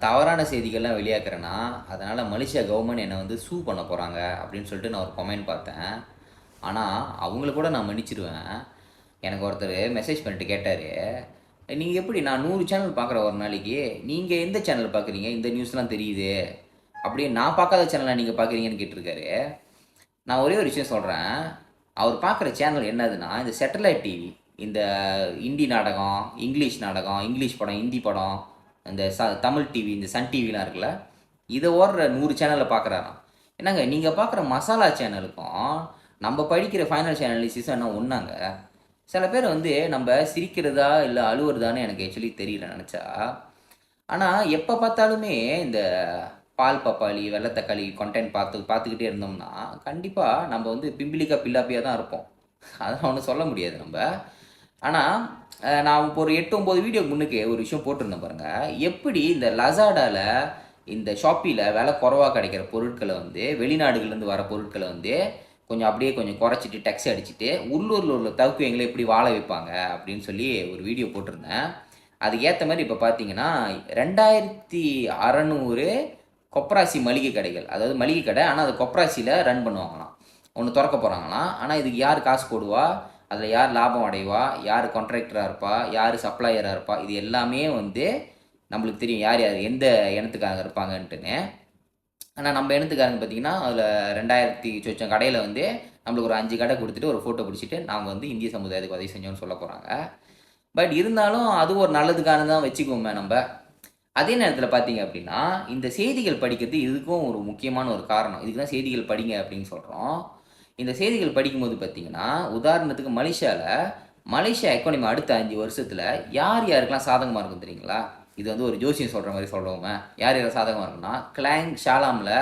தவறான செய்திகள்லாம் வெளியாக்குறேன்னா, அதனால மலேசியா கவர்மெண்ட் என்ன வந்து சூ பண்ண போறாங்க அப்படின்னு சொல்லிட்டு நான் ஒரு கமெண்ட் பார்த்தேன். ஆனா, அவங்கள கூட நான் மன்னிச்சுருவேன். எனக்கு ஒருத்தர் மெசேஜ் பண்ணிட்டு கேட்டாரு, "நீங்க எப்படி நான் 100 சேனல் பார்க்குறேன் ஒரு நாளைக்கு. நீங்க எந்த சேனல் பார்க்குறீங்க? இந்த நியூஸ்லாம் தெரியுது. அப்படியே நான் பார்க்காத சேனலா நீங்க பார்க்குறீங்கன்னு?" கேட்டிருக்காரு. நான் ஒரே ஒரு விஷயம் சொல்றேன். அவர் பார்க்குற சேனல் என்னதுன்னா, இந்த சேட்டலைட் டிவி. இந்த இந்தி நாடகம், இங்கிலீஷ் நாடகம், இங்கிலீஷ் படம், ஹிந்தி படம், இந்த தமிழ் டிவி, இந்த சன் டிவிலாம் இருக்குல்ல, இதை ஓடுற 100 சேனலை பார்க்குறாராம். என்னங்க நீங்கள் பார்க்குற மசாலா சேனலுக்கும் நம்ம படிக்கிற ஃபைனான்ஷியல் அனாலிசிஸும் என்ன ஒன்றாங்க? சில பேர் வந்து நம்ம சிரிக்கிறதா இல்லை அழுவுறதான்னு எனக்கு ஆக்சுவலி தெரியல நினச்சா. ஆனால் எப்போ பார்த்தாலுமே இந்த பால் பப்பாளி வெள்ளை தக்காளி கண்டென்ட் பார்த்துக்கிட்டே இருந்தோம்னா கண்டிப்பாக நம்ம வந்து பிம்பிளிக்கா பில்லாப்பியாக தான் இருப்போம். அதெல்லாம் ஒன்றும் சொல்ல முடியாது நம்ம. ஆனால் நான் இப்போ ஒரு 8-9 வீடியோ முன்னுக்கு ஒரு விஷயம் போட்டிருந்தேன் பாருங்கள். எப்படி இந்த லசாடாவில் இந்த ஷாப்பியில் விலை குறவாக கிடைக்கிற பொருட்களை வந்து வெளிநாடுகள்லேருந்து வர பொருட்களை வந்து கொஞ்சம் அப்படியே கொஞ்சம் குறைச்சிட்டு டெக்ஸ் அடிச்சுட்டு உள்ளூரில் உள்ள தவுக்குவங்களை எப்படி வாழ வைப்பாங்க அப்படின்னு சொல்லி ஒரு வீடியோ போட்டிருந்தேன். அதுக்கு ஏற்ற மாதிரி இப்போ பார்த்தீங்கன்னா 2600 கொப்ராசி மளிகை கடைகள், அதாவது மளிகை கடை, ஆனால் அது கொப்ராசியில் ரன் பண்ணுவாங்களாம். ஒன்று திறக்க போகிறாங்களாம். ஆனால் இதுக்கு யார் காசு போடுவா, அதில் யார் லாபம் அடைவா, யார் கான்ட்ராக்டராக இருப்பா, யார் சப்ளையராக இருப்பா, இது எல்லாமே வந்து நம்மளுக்கு தெரியும் யார் யார் எந்த இனத்துக்காக இருப்பாங்கன்ட்டுன்னு. ஆனால் நம்ம இனத்துக்காரங்க பார்த்தீங்கன்னா அதில் 2000 சொச்சம் கடையில் வந்து நம்மளுக்கு ஒரு 5 கடை கொடுத்துட்டு ஒரு ஃபோட்டோ பிடிச்சிட்டு நாங்கள் வந்து இந்திய சமுதாயத்துக்கு உதவி செஞ்சோன்னு சொல்ல போகிறாங்க. பட் இருந்தாலும் அது ஒரு நல்லதுக்கான தான் வச்சுக்கோமே நம்ம. அதே நேரத்தில் பார்த்தீங்க அப்படின்னா இந்த செய்திகள் படிக்கிறது இதுக்கும் ஒரு முக்கியமான ஒரு காரணம். இதுக்கு தான் செய்திகள் படிங்க அப்படின்னு சொல்கிறோம். இந்த செய்திகள் படிக்கும்போது பார்த்தீங்கன்னா உதாரணத்துக்கு மலேசியா எக்கானமி அடுத்த 5 வருஷத்தில் யார் யாருக்கெல்லாம் சாதகமாக இருக்கும் தெரியுங்களா? இது வந்து ஒரு ஜோசியம் சொல்கிற மாதிரி சொல்லுவோமே. யார் யார் சாதகமாக இருக்குன்னா, கிளாங் ஷாலாமில்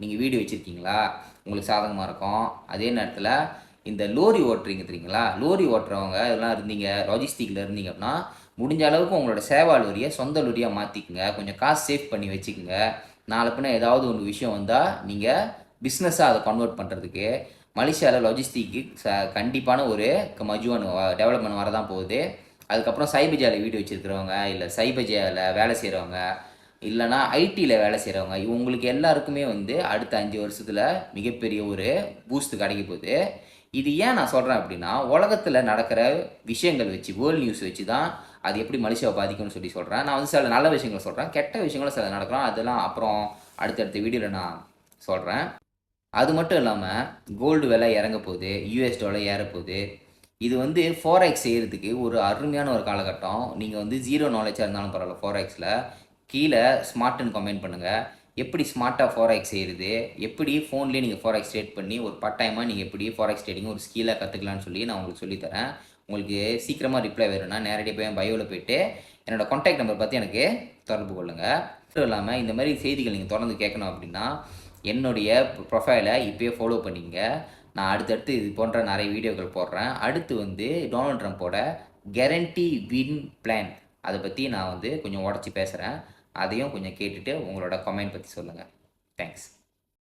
நீங்கள் வீடு வச்சுருக்கீங்களா, உங்களுக்கு சாதகமாக இருக்கும். அதே நேரத்தில் இந்த லோரி ஓட்டுறீங்க தெரியுங்களா, லோரி ஓட்டுறவங்க இதெல்லாம் இருந்தீங்க, லாஜிஸ்டிக்கில் இருந்தீங்க அப்படின்னா முடிஞ்ச அளவுக்கு உங்களோட சேவா லோரியை சொந்த லோரியாக மாற்றிக்குங்க. கொஞ்சம் காசு சேவ் பண்ணி வச்சுக்கோங்க. நாளை பின்ன ஏதாவது ஒரு விஷயம் வந்தால் நீங்கள் பிஸ்னஸாக அதை கன்வெர்ட் பண்ணுறதுக்கு மலேசியாவில் லாஜிஸ்டிக்கு கண்டிப்பான ஒரு மஜுவன் டெவலப்மெண்ட் வரதான் போகுது. அதுக்கப்புறம் சைபஜாவில் வீடு வச்சுருக்கிறவங்க, இல்லை சைபஜாவில் வேலை செய்கிறவங்க, இல்லைனா ஐடியில் வேலை செய்கிறவங்க, இவங்களுக்கு எல்லாருக்குமே வந்து அடுத்த 5 வருஷத்தில் மிகப்பெரிய ஒரு பூஸ்ட் கிடைக்க போகுது. இது ஏன் நான் சொல்கிறேன் அப்படின்னா, உலகத்தில் நடக்கிற விஷயங்கள் வச்சு, வேர்ல்டு நியூஸ் வச்சு தான் அது எப்படி மலேசியாவை பாதிக்கும்னு சொல்லி சொல்கிறேன். நான் வந்து சில நல்ல விஷயங்களை சொல்கிறேன், கெட்ட விஷயங்களும் சில நடக்கிறோம். அதெல்லாம் அப்புறம் அடுத்தடுத்த வீடியோவில் நான் சொல்கிறேன். அது மட்டும் இல்லாமல் கோல்டு விலை இறங்க போகுது, யூஎஸ் டாலர் ஏற போகுது. இது வந்து ஃபாரெக்ஸ் செய்கிறதுக்கு ஒரு அருமையான ஒரு காலகட்டம். நீங்கள் வந்து ஜீரோ நாலேஜாக இருந்தாலும் பரவாயில்ல, ஃபாரெக்ஸில் கீழே ஸ்மார்ட்னு கமெண்ட் பண்ணுங்கள். எப்படி ஸ்மார்ட்டாக ஃபாரெக்ஸ் செய்கிறது, எப்படி ஃபோன்லேயே நீங்கள் ஃபாரெக்ஸ் ட்ரேட் பண்ணி ஒரு பார்ட் நீங்கள் எப்படி ஃபாரெக்ஸ் ட்ரேடிங் ஒரு ஸ்கில்லாக கற்றுக்கலான்னு சொல்லி நான் உங்களுக்கு சொல்லித்தரேன். உங்களுக்கு சீக்கிரமாக ரிப்ளை வேணும்னா நேரடியாக போய் பயோவில் போய்ட்டு என்னோடய கான்டாக்ட் நம்பர் பார்த்து எனக்கு தொடர்பு கொள்ளுங்கள். மட்டும் இல்லாமல் இந்த மாதிரி செய்திகள் நீங்கள் தொடர்ந்து கேட்கணும் அப்படின்னா என்னுடைய ப்ரொஃபைலை இப்போயே ஃபாலோ பண்ணிங்க. நான் அடுத்தடுத்து இது போன்ற நிறைய வீடியோக்கள் போடுறேன். அடுத்து வந்து டொனால்ட் ட்ரம்ப்போட கேரண்டி வின் பிளான் அதை பற்றி நான் வந்து கொஞ்சம் உடச்சி பேசுகிறேன். அதையும் கொஞ்சம் கேட்டுட்டு உங்களோட கமெண்ட் பற்றி சொல்லுங்கள். தேங்க்ஸ்.